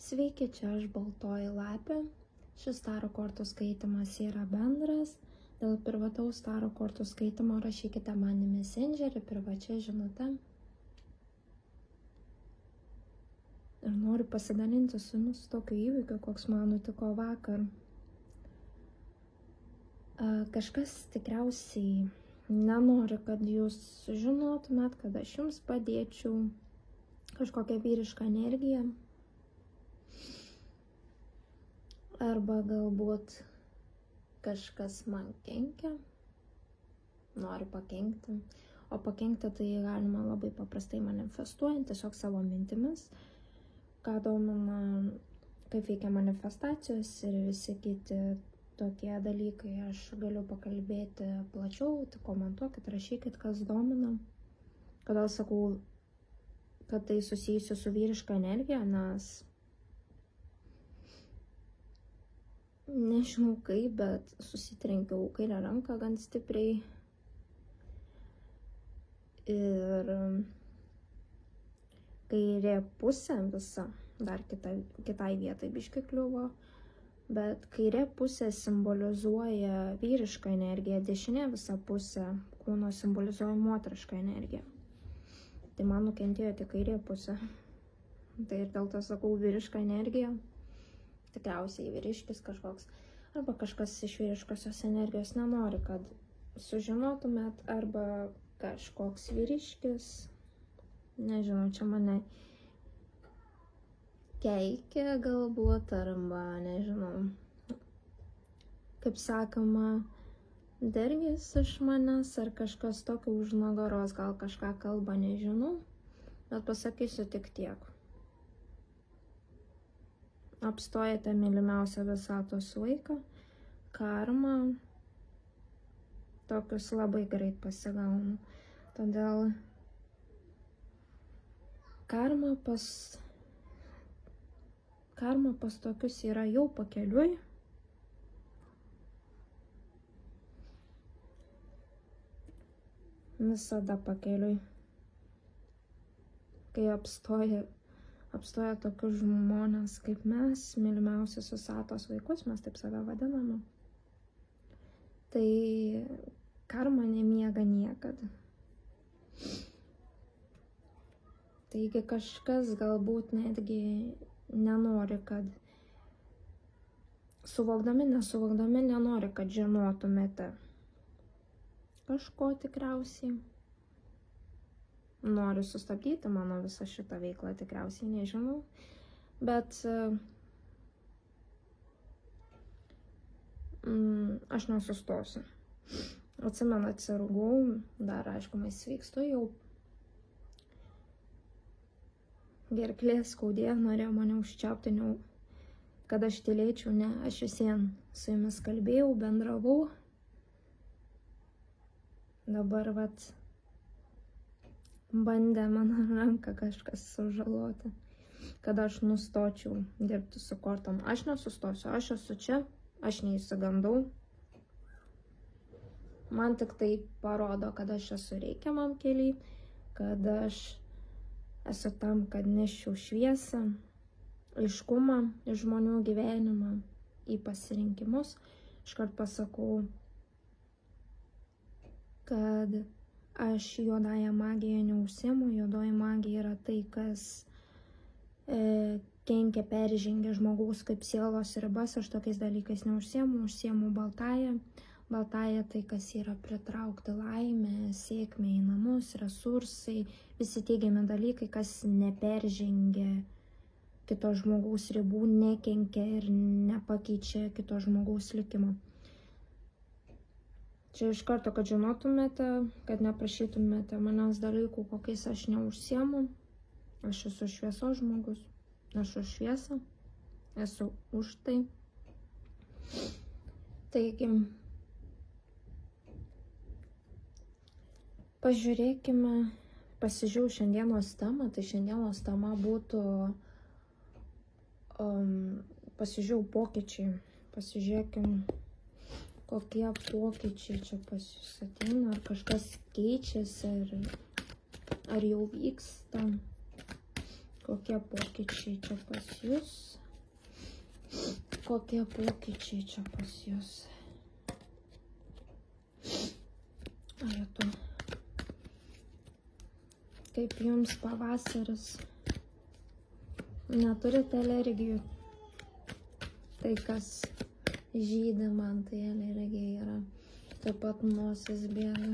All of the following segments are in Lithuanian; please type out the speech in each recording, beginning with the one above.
Sveiki, čia aš Baltoji lapė. Šis tarot kortų skaitimas yra bendras. Dėl privataus tarot kortų skaitimo rašykite man į Messengerį privačia žinute. Ir noriu pasidalinti su jumis tokiu įvykiu, koks man nutiko vakar. Kažkas tikriausiai nenori, kad jūs žinotumėt, kad aš jums padėčiau, kažkokią vyrišką energiją. Arba galbūt kažkas man kenkia, nori pakenkti. O pakenkti tai galima labai paprastai manifestuojant, tiesiog savo mintimis, ką domina, kaip veikia manifestacijos ir visi kiti tokie dalykai. Aš galiu pakalbėti plačiau, tai komentuokit, rašykit, kas domina. Kodėl sakau, kad tai susijusiu su vyriška energija, nes nežinau kaip, bet susitrenkiau kairę ranką gan stipriai. Ir kairė pusė visa, dar kitai vietai biškį kliuvo, bet kairė pusė simbolizuoja vyrišką energiją, dešinė visa pusė kūno simbolizuoja moterišką energiją. Tai man nukentėjo tik kairė pusė. Tai ir dėl to sakau vyrišką energiją. Tikriausiai vyriškis kažkoks, arba kažkas iš vyriškosios energijos nenori, kad sužinotumėt, arba kažkoks vyriškis, nežinau, čia mane keikia galbūt, arba nežinau, kaip sakoma, dergis iš manęs, ar kažkas tokio už nugaros, gal kažką kalba, nežinau, bet pasakysiu tik tiek. Apstojate mylimiausią visatos vaiką, karma, tokius labai greit pasigaunu. Todėl karma pas tokius yra jau pakeliui. Visada pakeliui. Kai apstoja tokius žmonės kaip mes, mylimiausius visatos vaikus, mes taip save vadiname. Tai karma nemiega niekada. Taigi kažkas galbūt netgi nenori, kad suvokdami, nesuvokdami nenori, kad žinotumėte kažko tikriausiai. Noriu sustabdyti mano visą šitą veiklą, tikriausiai nežinau, bet aš nesustosiu. Atsimenu, atsirgau, dar aišku, sveikstu jau. Gerklė skaudėjo, norėjo mane užčiaupti, kad aš tylėčiau, ne, aš visien su jumis kalbėjau, bendravau. Dabar vat bandė mano ranką kažkas sužaloti, kad aš nustočiau dirbti su kortom. Aš nesustosiu, aš esu čia, aš neįsigandau. Man tik tai parodo, kad aš esu reikiamam keliui, kad aš esu tam, kad neščiau šviesą, aiškumą į žmonių gyvenimą, į pasirinkimus. Iškart pasakau, kad aš juodąją magiją neužsiemu. Juodoji magija yra tai, kas kenkia, peržengia žmogaus kaip sielos ribas. Aš tokiais dalykais neužsiemu, užsiemu baltąją. Baltąją tai, kas yra pritraukti laimę, sėkmę į namus, resursai, visi teigiami dalykai, kas neperžengia kito žmogaus ribų, nekenkia ir nepakeičia kito žmogaus likimo. Čia iš karto, kad žinotumėte, kad neprašytumėte manęs dalykų, kokiais aš neužsiemu. Aš esu šviesos žmogus, aš už šviesą, esu už tai. Taigi, pažiūrėkime, pasižiūrėjau šiandienos temą, tai šiandienos tema būtų, pasižiūrėjau pokyčiai, pasižiūrėkim, kokie pokyčiai čia pas jūs ateina, ar kažkas keičiasi, ar jau vyksta, Kokie pokyčiai čia pas jūs? Kokie pokyčiai čia pas jūs? Ajetu. Kaip jums pavasaris? Neturite alergijų? Tai kas žydi man, tai alergija yra. Taip pat nosis bėga.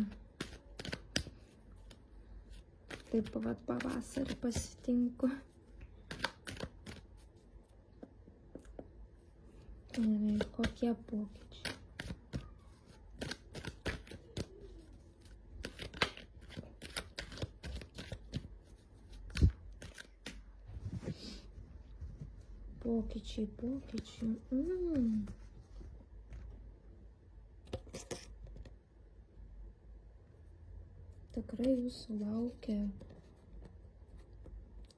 Taip pat pavasarį pasitinku. Gerai, kokie pokyčiai? Pokyčiai. Tikrai jūsų laukia,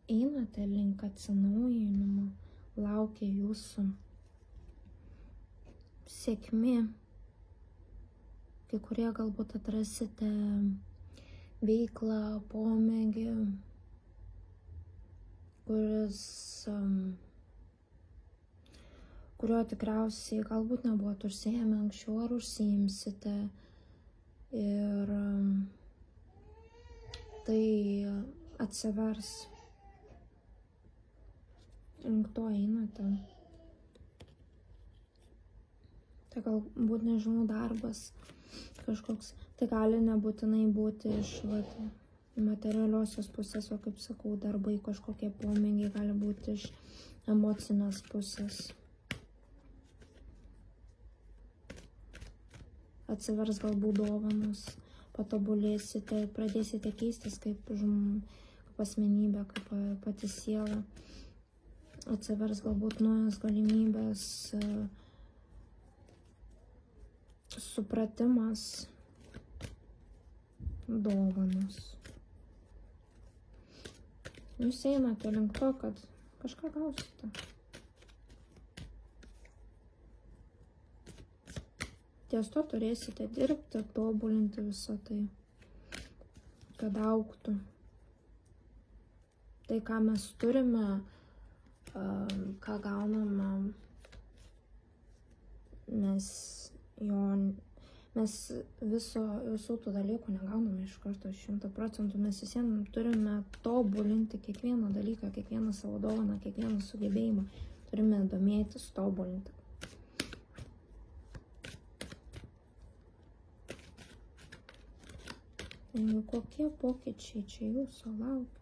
einate link atsinaujinimo, laukia jūsų sėkmė. Kai kurie galbūt atrasite veiklą, pomėgį, kurio tikriausiai galbūt nebuvot užsiėmę anksčiau ar užsiimsite. Ir tai atsivers. Link to einate. Tai galbūt, nežinau, darbas kažkoks. Tai gali nebūtinai būti iš materialiosios pusės, o kaip sakau, darbai, kažkokie pomėgiai gali būti iš emocinės pusės. Atsivers galbūt dovanos, patobulėsite, pradėsite keistis kaip asmenybė, kaip pati siela. Atsivers galbūt naujas galimybės, supratimas, dovanos. Jūs einate link to, kad kažką gausite. Ties to turėsite dirbti, tobulinti visą tai, kad augtų. Tai, ką mes turime, ką gauname, mes visų tų dalykų negauname iš karto 100%. Mes visiems turime tobulinti kiekvieną dalyką, kiekvieną savo dovaną, kiekvieną sugebėjimą. Turime domėtis, tobulinti. Kokie pokyčiai čia jūsų laukia?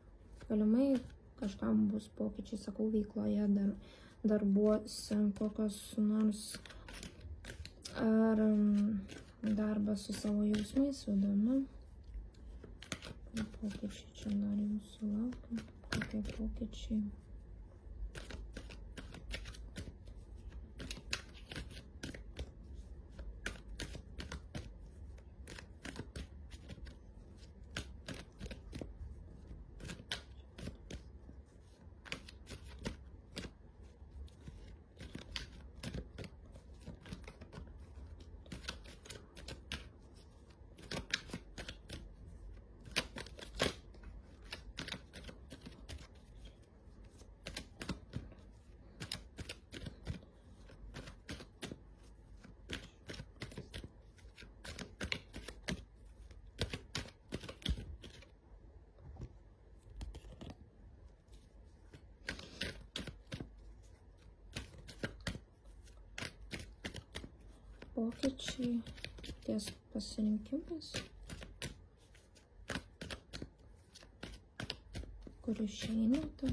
Galimai kažkam bus pokyčiai, sakau, veikloje, darbuose, kokios nors, ar darbas su savo jausmais, vidumi. Pokyčiai čia dar jūsų laukia. Kokie pokyčiai? Pokyčiai ties pasirinkimais, kur išeinate.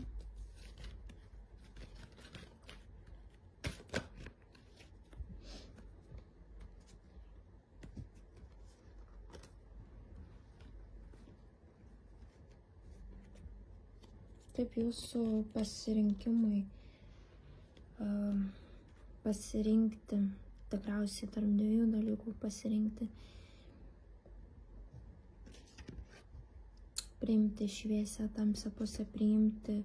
Taip, jūsų pasirinkimai, pasirinkti, tikriausiai tarp dviejų dalykų pasirinkti. Priimti šviesę, tamsią pusę, priimti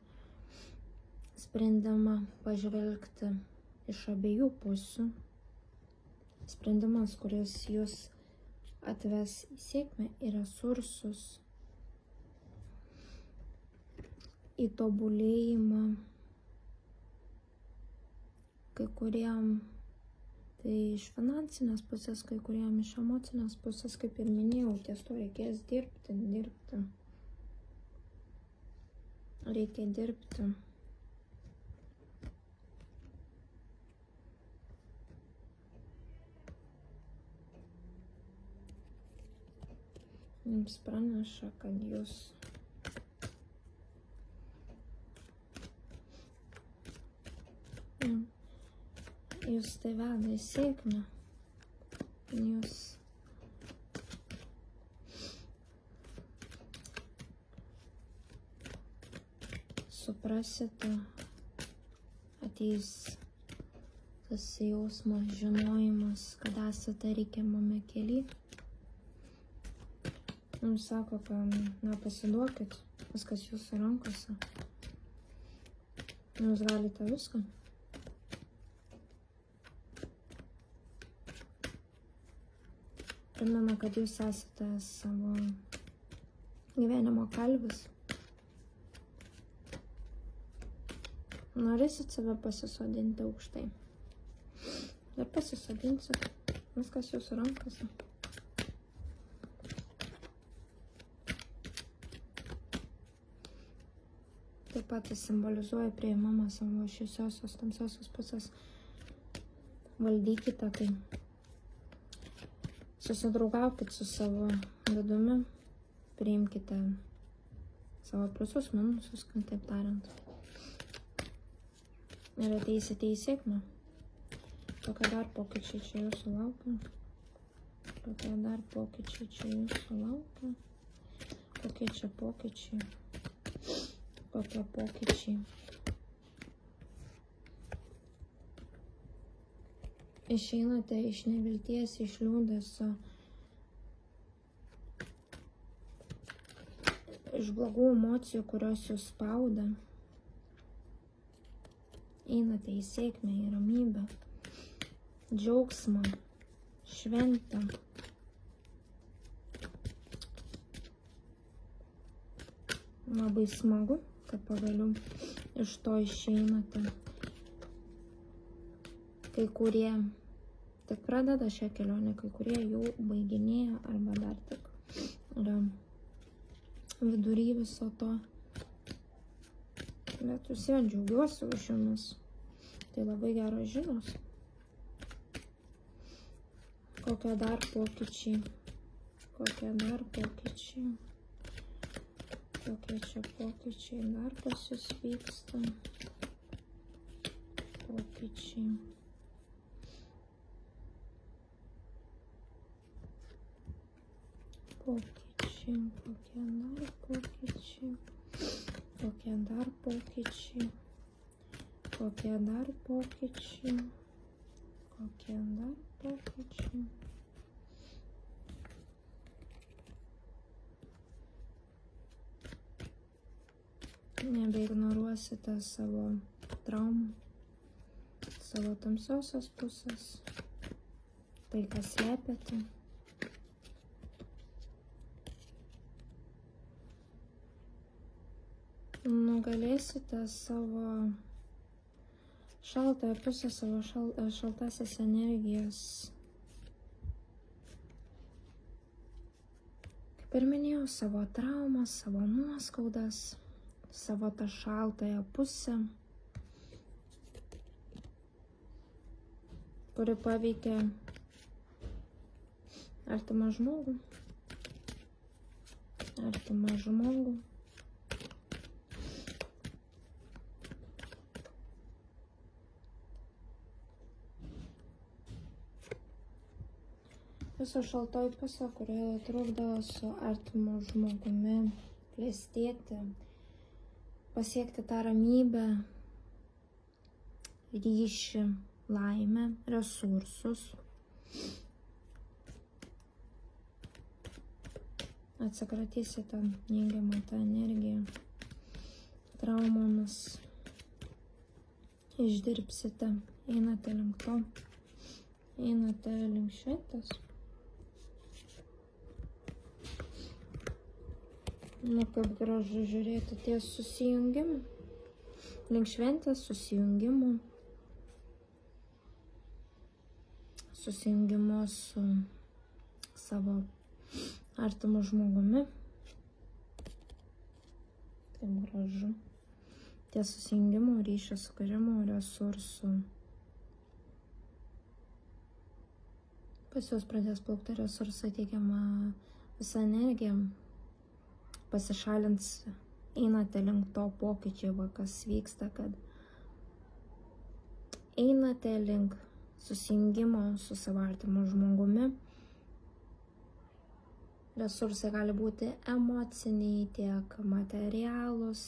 sprendimą, pažvelgti iš abiejų pusių. Sprendimas, kuris jūs atves į sėkmę, į resursus, į tobulėjimą, kai kuriem tai iš finansinės pusės, kai kuriem iš emocinės pusės, kaip ir minėjau, ties to reikės dirbti. Reikia dirbti. Jums praneša, kad jūs tai veda į sėkmę. Jūs suprasite, ateis tas jausmas, žinojimas, kad esate reikiamame kely. Jums sako, kad nepasiduokit, viskas jūsų rankose. Jūs galite viską. Primena, kad jūs esate savo gyvenimo kalvis. Norėsit save pasisodinti aukštai. Ir pasisodinsit. Viskas jūsų rankose. Taip pat tai simbolizuoja priėmimą savo šviesiosios, tamsiosios pusės. Valdykite tai. Susidraugaukit su savo vidumi. Priimkite savo pliusus, minusus, taip tariant. Ir ateisite į sėkmę. Kokie dar pokyčiai čia jūsų laukia? Kokie dar pokyčiai čia jūsų laukia? Kokie čia pokyčiai? Kokie pokyčiai? Išeinate iš nevilties, iš liūdesio, iš blogų emocijų, kurios jūs spauda. Einate į sėkmę, į ramybę, džiaugsmą, šventę. Labai smagu, kad pagaliau iš to išeinate. Kai kurie tik pradeda šią kelionę, kai kurie jau baiginėja arba dar tik yra vidury viso to. Bet vis vien džiaugiuosi už jumis. Tai labai geros žinios. Kokie dar pokyčiai? Kokie dar pokyčiai? Kokie čia pokyčiai dar pas jūs vyksta? Pokyčiai. Pokyčiai. Kokie dar pokyčiai? Kokie dar pokyčiai? Kokie dar pokyčiai? Kokie dar pokyčiai? Nebeignoruosite savo traumų, savo tamsiosios pusės, tai, kas slepiate. Nugalėsite savo šaltąją pusę, savo šaltasias energijas. Kaip ir minėjau, savo traumas, savo nuoskaudas, savo tą šaltąją pusę, kuri paveikia artimą žmogų. Viso šaltoji pusė, kuri trukdo su artimu žmogumi klestėti, pasiekti tą ramybę, ryšį, laimę, resursus. Atsikratysite neigiamą tą energiją, traumomis, išdirbsite, einate link to, einate link šventės. Nu, kaip gražu žiūrėti ties susijungimu. Link šventės susijungimo. Susijungimo su savo artimu žmogumi. Taip gražu. Ties susijungimo, ryšio sukūrimo, resursų. Pas jūs pradės plaukti resursai, teikiama visa energija. Pasišalins, einate link to pokyčio, kas vyksta, kad einate link susijungimo su savo artimu žmogumi. Resursai gali būti emociniai, tiek materialūs,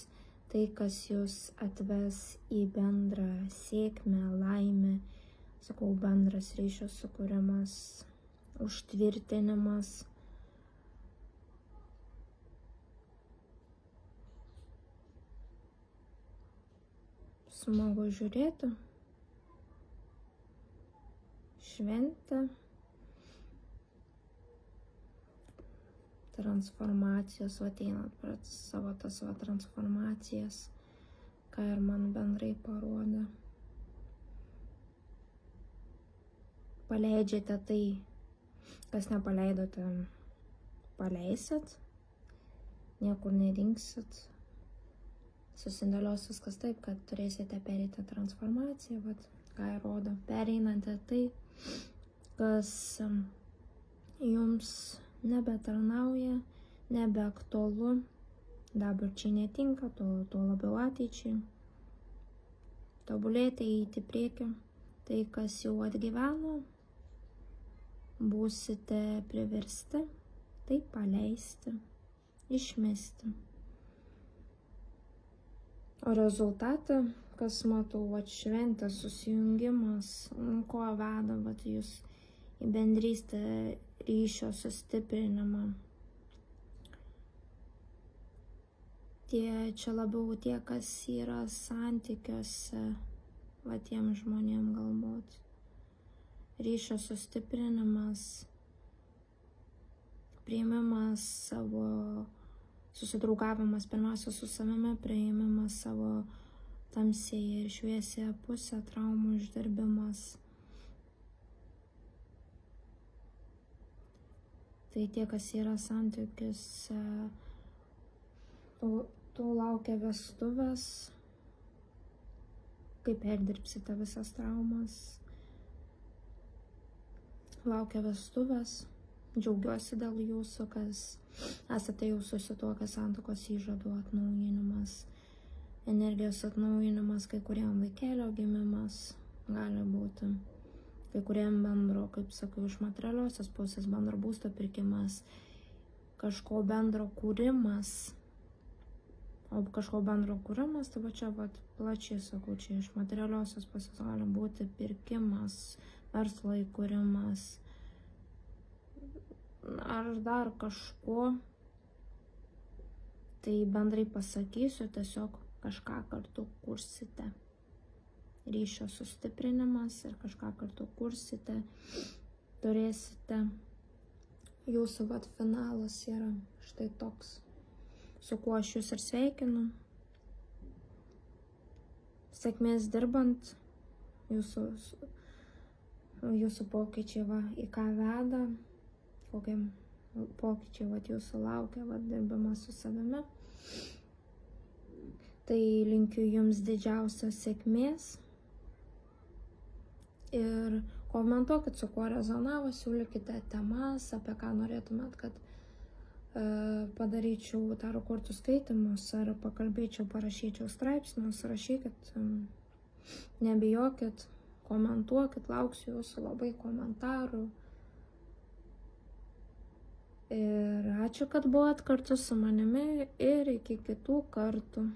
tai, kas jūs atves į bendrą sėkmę, laimę, sakau, bendras ryšio sukūrimas, užtvirtinimas. Smagu žiūrėti. Šventė. Transformacijos, ateinat prie savo tas transformacijas, ką ir man bendrai parodė. Paleidžiate tai, kas nepaleidote, paleisit, niekur nedingsit. Susidėlios viskas taip, kad turėsite pereiti transformaciją, ką ir rodo. Pereinate tai, kas jums nebetarnauja, nebeaktualu, dabarčiai netinka, tuo labiau ateičiai. Tobulėti, eiti prieki, tai, kas jau atgyveno, būsite priversti, tai paleisti, išmesti. O rezultatą, kas matau, šventės susijungimas, ko veda jūs į bendrystę, ryšio sustiprinimą. Čia labiau tie, kas yra santykiuose, tiem žmonėm galbūt. Ryšio sustiprinimas, priėmimas savo, susidraugavimas pirmiausia su savimi, priėmimas savo tamsėje ir šviesėje pusę, traumų išdirbimas. Tai tie, kas yra santykiuose, tų laukia vestuvės, kaip perdirbsite visas traumas. Laukia vestuvės, džiaugiuosi dėl jūsų, kas esate jau susituokę, santuokos įžadų atnaujinimas, energijos atnaujinimas, kai kuriem vaikelio gimimas gali būti, kai kuriem bendro, kaip sakau, iš materialiosios pusės bendro būsto pirkimas, kažko bendro kūrimas, o kažko bendro kūrimas, tai čia plačiai sakau, čia iš materialiosios pusės gali būti pirkimas, verslo įkūrimas, ar dar kažko, tai bendrai pasakysiu, tiesiog kažką kartu kursite. Ryšio sustiprinimas ir kažką kartu kursite, turėsite. Jūsų finalas yra štai toks, su kuo aš jūs ir sveikinu. Sėkmės dirbant, jūsų pokyčiai į ką veda, kokie pokyčiai jūsų laukia, dirbimas su savimi. Tai linkiu jums didžiausios sėkmės ir komentuokit, su kuo rezonavo, siūlykite temas, apie ką norėtumėt, kad padaryčiau tarot kortų skaitimus ar pakalbėčiau, parašyčiau straipsnius, rašykit, nebijokit, komentuokit, lauksiu jūsų labai komentarų. Ir ačiū, kad buvot kartu su manimi ir iki kitų kartų.